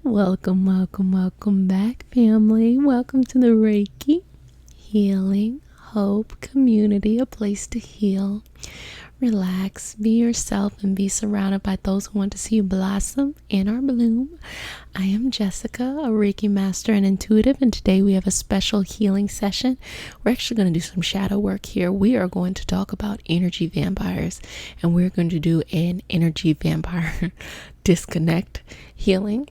Welcome back, family. Welcome to the Reiki Healing Hope Community, a place to heal, relax, be yourself, and be surrounded by those who want to see you blossom in or bloom. I am Jessica, a Reiki master and intuitive, and today we have a special healing session. We're actually going to do some shadow work here. We are going to talk about energy vampires, and we're going to do an energy vampire disconnect healing.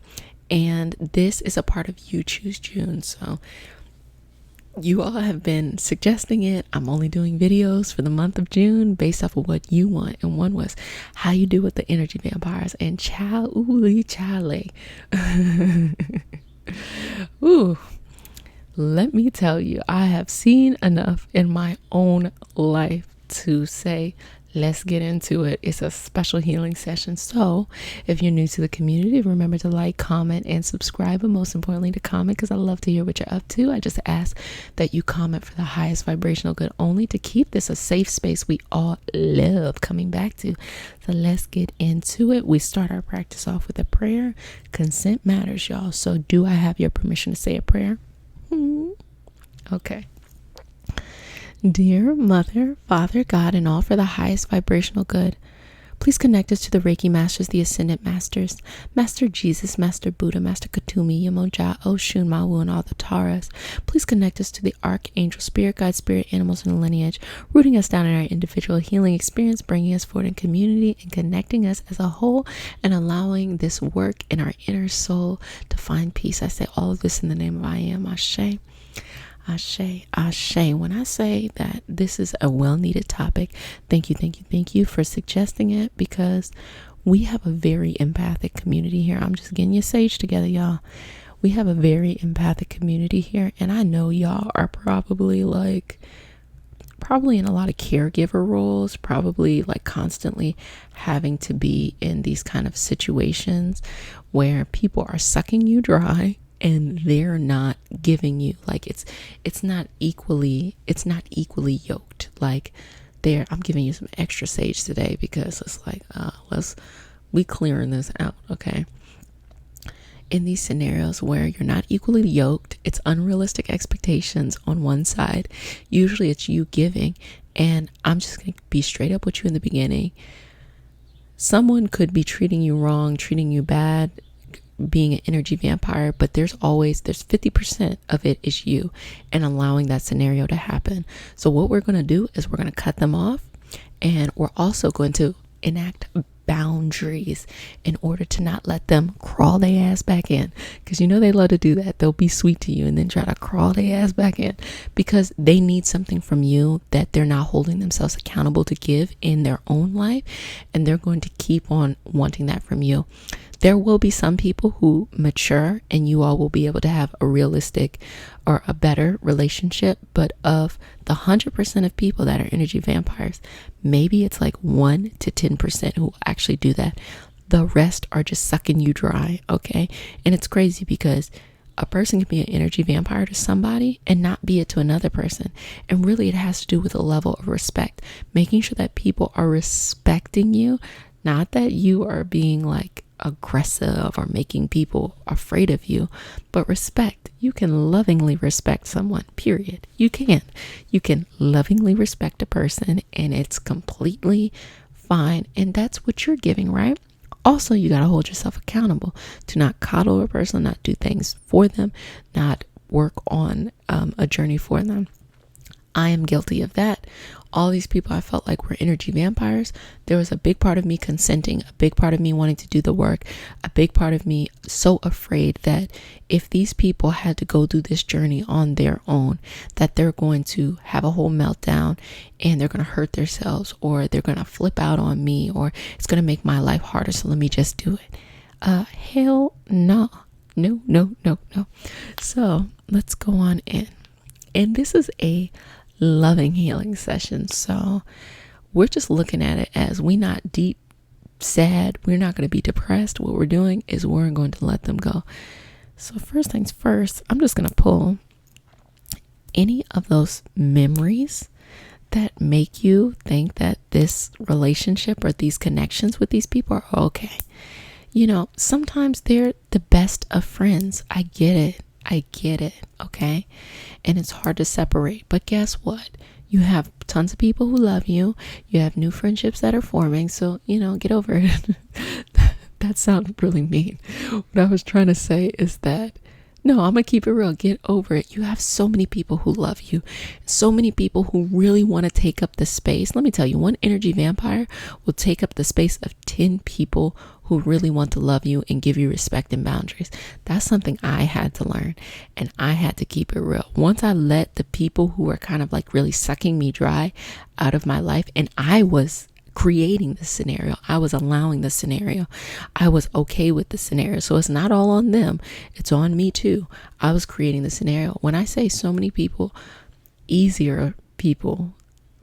And this is a part of You Choose June. So you all have been suggesting it. I'm only doing videos for the month of June based off of what you want. And one was how you do with the energy vampires. And chale. Ooh, let me tell you, I have seen enough in my own life to say, let's get into it. It's a special healing session. So if you're new to the community, remember to like, comment, and subscribe. But most importantly, to comment, because I love to hear what you're up to. I just ask that you comment for the highest vibrational good only, to keep this a safe space we all love coming back to. So let's get into it. We start our practice off with a prayer. Consent matters, y'all. So do I have your permission to say a prayer? Okay. Dear Mother, Father, God, and all for the highest vibrational good, please connect us to the Reiki Masters, the Ascended Masters, Master Jesus, Master Buddha, Master Katumi, Yamonja, Oshun, Mawu, and all the Taras. Please connect us to the Archangel, Spirit Guide, Spirit Animals, and the lineage, rooting us down in our individual healing experience, bringing us forward in community, and connecting us as a whole, and allowing this work in our inner soul to find peace. I say all of this in the name of I Am, Ashe. Ashe, Ashe. When I say that this is a well-needed topic, thank you for suggesting it, because we have a very empathic community here. I'm just getting your sage together, y'all. We have a very empathic community here, and I know y'all are probably in a lot of caregiver roles, probably like constantly having to be in these kind of situations where people are sucking you dry and they're not giving you, like, it's not equally yoked. Like, I'm giving you some extra sage today because it's like, we clearing this out, okay? In these scenarios where you're not equally yoked, it's unrealistic expectations on one side. Usually it's you giving, and I'm just going to be straight up with you in the beginning. Someone could be treating you wrong, treating you bad, being an energy vampire, but there's 50% of it is you, and allowing that scenario to happen. So what we're going to do is we're going to cut them off, and we're also going to enact boundaries in order to not let them crawl their ass back in, because you know they love to do that. They'll be sweet to you and then try to crawl their ass back in because they need something from you that they're not holding themselves accountable to give in their own life, and they're going to keep on wanting that from you. There will be some people who mature and you all will be able to have a realistic or a better relationship. But of the 100% of people that are energy vampires, maybe it's like 1 to 10% who actually do that. The rest are just sucking you dry, okay? And it's crazy because a person can be an energy vampire to somebody and not be it to another person. And really it has to do with a level of respect, making sure that people are respecting you, not that you are being like aggressive or making people afraid of you, but respect. You can lovingly respect someone, period. You can lovingly respect a person, and it's completely fine. And that's what you're giving, right? Also, you got to hold yourself accountable to not coddle a person, not do things for them, not work on a journey for them. I am guilty of that. All these people I felt like were energy vampires. There was a big part of me consenting, a big part of me wanting to do the work, a big part of me so afraid that if these people had to go through this journey on their own, that they're going to have a whole meltdown and they're going to hurt themselves, or they're going to flip out on me, or it's going to make my life harder. So let me just do it. Hell no. No. So let's go on in. And this is a loving healing session, so we're just looking at it as we not deep sad, we're not going to be depressed. What we're doing is we're going to let them go. So first things first, I'm just going to pull any of those memories that make you think that this relationship or these connections with these people are okay. sometimes they're the best of friends. I get it. Okay. And it's hard to separate. But guess what? You have tons of people who love you. You have new friendships that are forming. So, get over it. That sounded really mean. What I was trying to say is that, no, I'm going to keep it real. Get over it. You have so many people who love you. So many people who really want to take up the space. Let me tell you, one energy vampire will take up the space of 10 people who really want to love you and give you respect and boundaries. That's something I had to learn, and I had to keep it real. Once I let the people who were kind of like really sucking me dry out of my life, and I was creating the scenario, I was allowing the scenario, I was okay with the scenario. So it's not all on them, it's on me too. I was creating the scenario. When I say so many people, easier people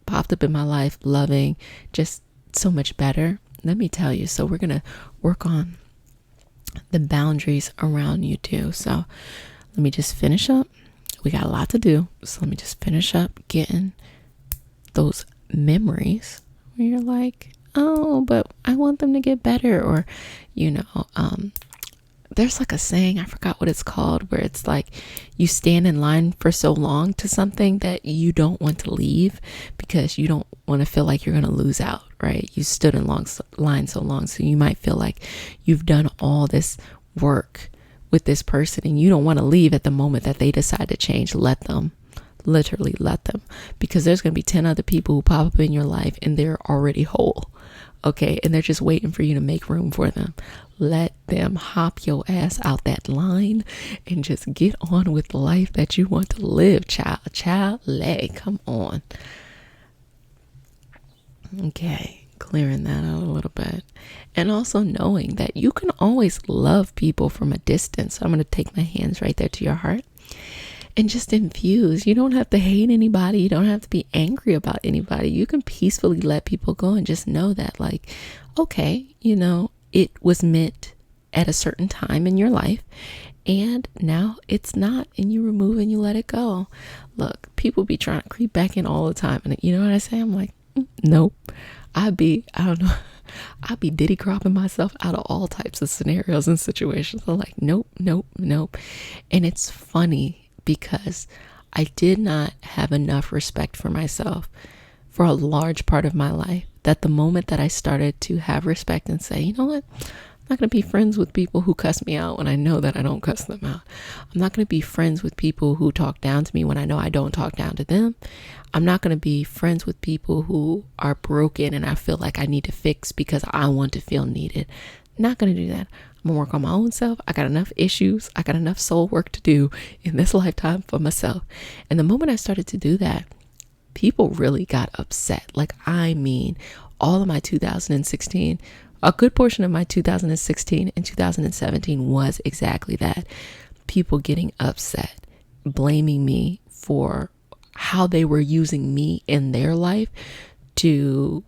popped up in my life, loving, just so much better, let me tell you. So we're going to work on the boundaries around you too. So let me just finish up. We got a lot to do. So let me just finish up getting those memories where you're like, oh, but I want them to get better. Or, there's like a saying, I forgot what it's called, where it's like you stand in line for so long to something that you don't want to leave because you don't want to feel like you're going to lose out, right? You stood in line so long. So you might feel like you've done all this work with this person and you don't want to leave at the moment that they decide to change. Let them. Literally let them, because there's going to be 10 other people who pop up in your life and they're already whole. Okay. And they're just waiting for you to make room for them. Let them hop your ass out that line and just get on with the life that you want to live. Child, come on. Okay. Clearing that out a little bit. And also knowing that you can always love people from a distance. So I'm going to take my hands right there to your heart and just infuse. You don't have to hate anybody. You don't have to be angry about anybody. You can peacefully let people go and just know that, like, okay, it was meant at a certain time in your life and now it's not, and you remove and you let it go. Look, people be trying to creep back in all the time. And you know what I say? I'm like, nope. I'd be diddy cropping myself out of all types of scenarios and situations. I'm like, nope. And it's funny, because I did not have enough respect for myself for a large part of my life, that the moment that I started to have respect and say, you know what, I'm not going to be friends with people who cuss me out when I know that I don't cuss them out. I'm not going to be friends with people who talk down to me when I know I don't talk down to them. I'm not going to be friends with people who are broken and I feel like I need to fix because I want to feel needed. Not going to do that. I'm going to work on my own self. I got enough issues. I got enough soul work to do in this lifetime for myself. And the moment I started to do that, people really got upset. Like, I mean, all of my 2016, a good portion of my 2016 and 2017 was exactly that. People getting upset, blaming me for how they were using me in their life to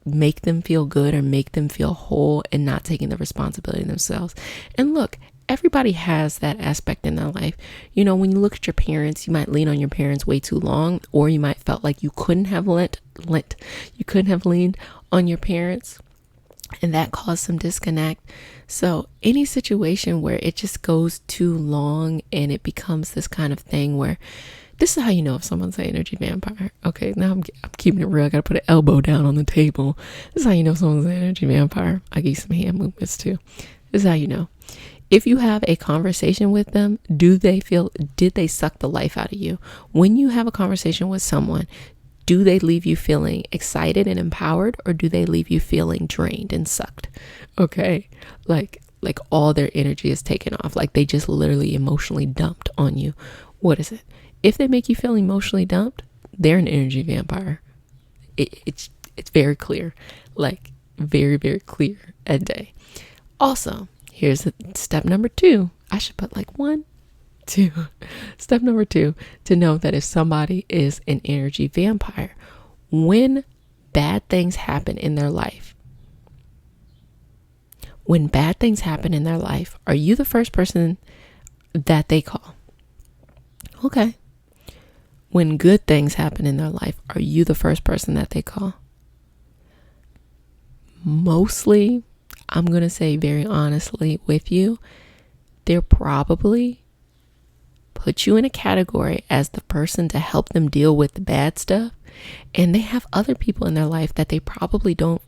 make them feel good or make them feel whole, and not taking the responsibility themselves. And look, everybody has that aspect in their life. When you look at your parents, you might lean on your parents way too long, or you might felt like you couldn't have you couldn't have leaned on your parents, and that caused some disconnect. So any situation where it just goes too long and it becomes this kind of thing where, this is how you know if someone's an energy vampire. Okay, now I'm keeping it real. I got to put an elbow down on the table. This is how you know someone's an energy vampire. I give you some hand movements too. This is how you know. If you have a conversation with them, did they suck the life out of you? When you have a conversation with someone, do they leave you feeling excited and empowered, or do they leave you feeling drained and sucked? Okay, like all their energy is taken off. Like they just literally emotionally dumped on you. What is it? If they make you feel emotionally dumped, they're an energy vampire. It's very clear, like very, very clear as day. Also, here's step number 2. I should put like 1, 2. Step number 2, to know that if somebody is an energy vampire, when bad things happen in their life, are you the first person that they call? Okay. When good things happen in their life, are you the first person that they call? Mostly, I'm going to say very honestly with you, they're probably put you in a category as the person to help them deal with the bad stuff. And they have other people in their life that they probably don't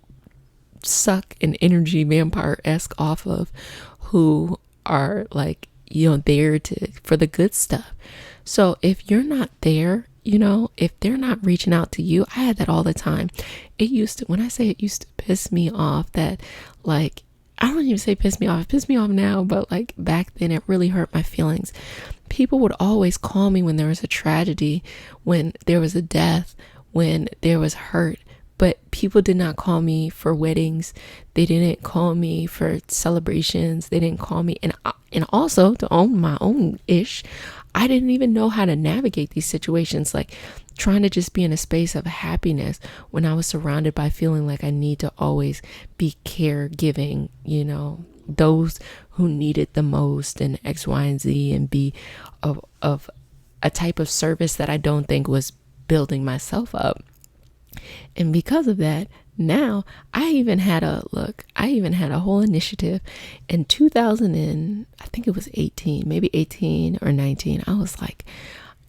suck an energy vampire-esque off of, who are like, there for the good stuff. So if you're not there, if they're not reaching out to you, I had that all the time. When I say it used to piss me off, that like, I don't even say piss me off. It pissed me off now, but like back then it really hurt my feelings. People would always call me when there was a tragedy, when there was a death, when there was hurt. But people did not call me for weddings. They didn't call me for celebrations. They didn't call me. And also, to own my own ish, I didn't even know how to navigate these situations. Like trying to just be in a space of happiness when I was surrounded by feeling like I need to always be caregiving, those who need it the most, and X, Y, and Z, and be of a type of service that I don't think was building myself up. And because of that, now I even had a whole initiative in 2000 and I think it was 18, maybe 18 or 19. I was like,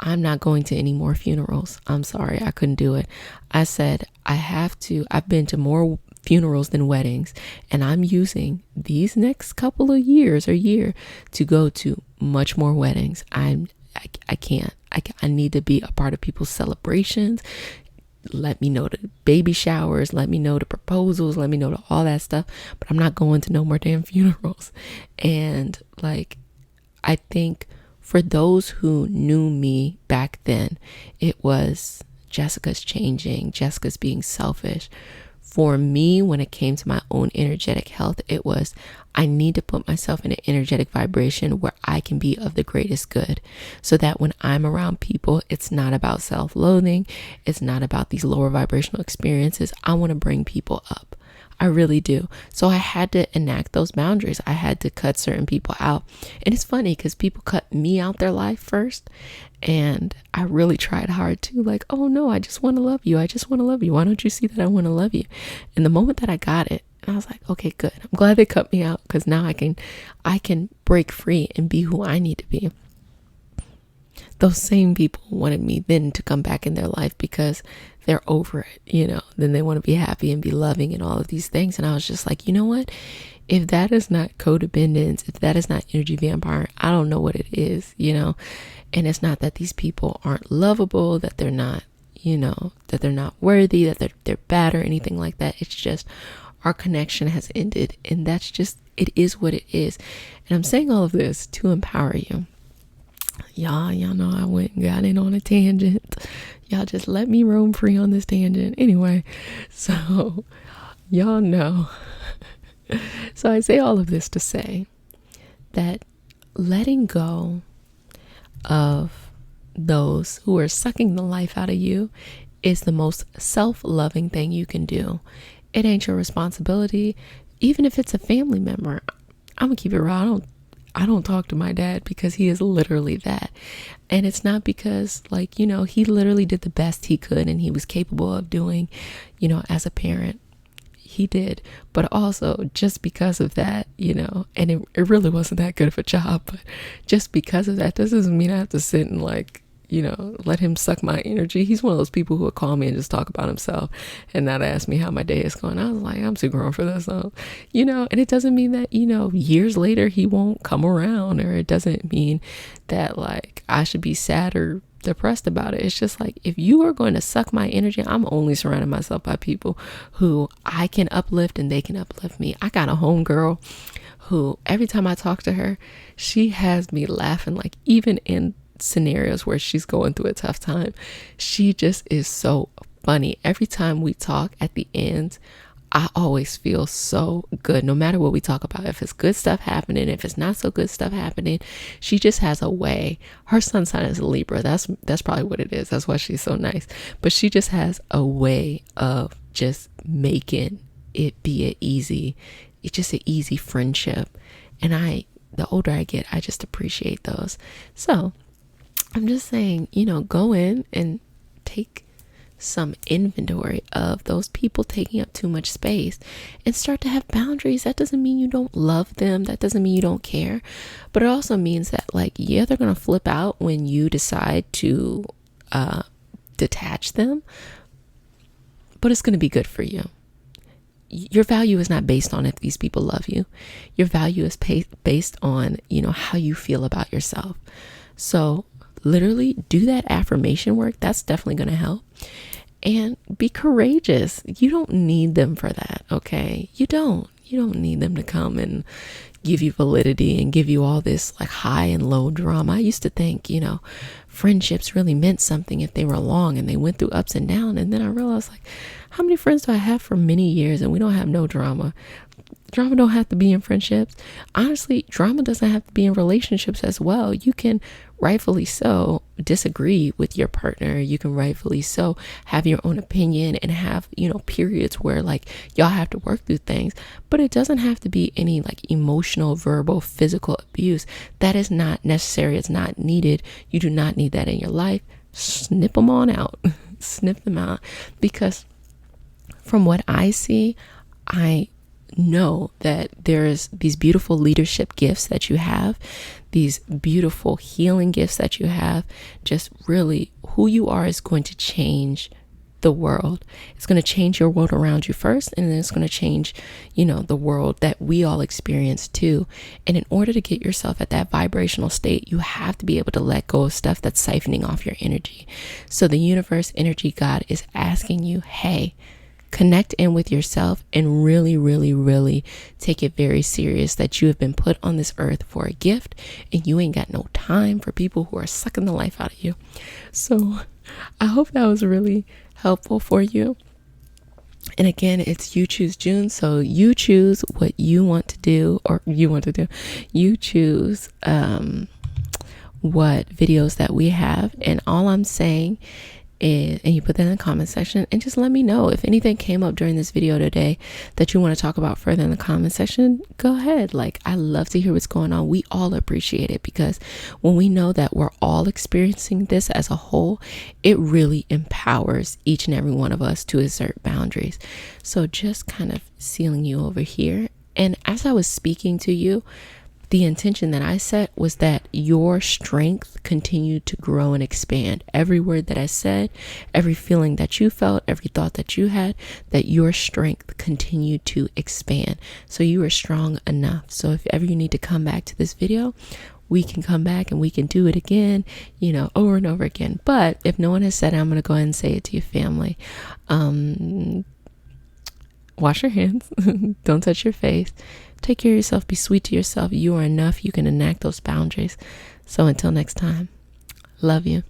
I'm not going to any more funerals. I'm sorry, I couldn't do it. I said, I've been to more funerals than weddings, and I'm using these next couple of years or year to go to much more weddings. I can't. I need to be a part of people's celebrations. Let me know the baby showers, let me know the proposals, let me know all that stuff, but I'm not going to no more damn funerals. And like, I think for those who knew me back then, it was Jessica's changing, Jessica's being selfish. For me, when it came to my own energetic health, it was, I need to put myself in an energetic vibration where I can be of the greatest good, so that when I'm around people, it's not about self-loathing. It's not about these lower vibrational experiences. I want to bring people up. I really do. So I had to enact those boundaries. I had to cut certain people out. And it's funny because people cut me out their life first. And I really tried hard to, like, oh no, I just want to love you. I just want to love you. Why don't you see that I want to love you? And the moment that I got it, I was like, okay, good. I'm glad they cut me out, because now I can break free and be who I need to be. Those same people wanted me then to come back in their life because they're over it, then they want to be happy and be loving and all of these things. And I was just like, you know what? If that is not codependence, if that is not energy vampire, I don't know what it is, And it's not that these people aren't lovable, that they're not, that they're not worthy, that they're bad or anything like that. It's just our connection has ended, and that's just, it is what it is. And I'm saying all of this to empower you. Y'all know I went and got in on a tangent. Y'all just let me roam free on this tangent. Anyway, so y'all know. So I say all of this to say that letting go of those who are sucking the life out of you is the most self-loving thing you can do. It ain't your responsibility. Even if it's a family member, I'm gonna keep it real. I don't talk to my dad because he is literally that. And it's not because he literally did the best he could and he was capable of doing, as a parent. He did. But also just because of that, and it really wasn't that good of a job, but just because of that doesn't mean I have to sit and let him suck my energy. He's one of those people who would call me and just talk about himself and not ask me how my day is going. I was like, I'm too grown for this. So, and it doesn't mean that, years later he won't come around, or it doesn't mean that I should be sad or depressed about it. It's just if you are going to suck my energy, I'm only surrounding myself by people who I can uplift and they can uplift me. I got a homegirl who every time I talk to her, she has me laughing, even in scenarios where she's going through a tough time. She just is so funny. Every time we talk at the end, I always feel so good, no matter what we talk about. If it's good stuff happening, if it's not so good stuff happening, she just has a way. Her sun sign is a Libra. That's probably what it is. That's why she's so nice. But she just has a way of just making it be it's just an easy friendship. And the older I get, I just appreciate those. So I'm just saying, go in and take some inventory of those people taking up too much space and start to have boundaries. That doesn't mean you don't love them. That doesn't mean you don't care. But it also means that, like, yeah, they're going to flip out when you decide to detach them, but it's going to be good for you. Your value is not based on if these people love you. Your value is based on, how you feel about yourself. So literally do that affirmation work. That's definitely going to help. And be courageous. You don't need them for that, okay? You don't need them to come and give you validity and give you all this like high and low drama. I used to think, friendships really meant something if they were long and they went through ups and downs. And then I realized, like, how many friends do I have for many years and we don't have no drama? Drama don't have to be in friendships. Honestly, drama doesn't have to be in relationships as well. You can rightfully so disagree with your partner. You can rightfully so have your own opinion and have, periods where like y'all have to work through things, but it doesn't have to be any like emotional, verbal, physical abuse. That is not necessary. It's not needed. You do not need that in your life. Snip them on out. Snip them out, because from what I see, I know that there's these beautiful leadership gifts that you have, these beautiful healing gifts that you have. Just really who you are is going to change the world. It's going to change your world around you first, and then it's going to change, the world that we all experience too. And in order to get yourself at that vibrational state, you have to be able to let go of stuff that's siphoning off your energy. So the universe, energy, God is asking you, hey, connect in with yourself and really, really, really take it very serious that you have been put on this earth for a gift, and you ain't got no time for people who are sucking the life out of you. So I hope that was really helpful for you. And again, it's You Choose June. So you choose what you want to do, you choose what videos that we have. And all I'm saying is, and you put that in the comment section, and just let me know if anything came up during this video today that you want to talk about further in the comment section. Go ahead. Like, I love to hear what's going on. We all appreciate it, because when we know that we're all experiencing this as a whole, it really empowers each and every one of us to assert boundaries. So just kind of sealing you over here. And as I was speaking to you, the intention that I set was that your strength continued to grow and expand. Every word that I said, every feeling that you felt, every thought that you had, that your strength continued to expand. So you are strong enough. So if ever you need to come back to this video, we can come back and we can do it again, over and over again. But if no one has said it, I'm going to go ahead and say it to your family. Wash your hands. Don't touch your face. Take care of yourself. Be sweet to yourself. You are enough. You can enact those boundaries. So until next time, love you.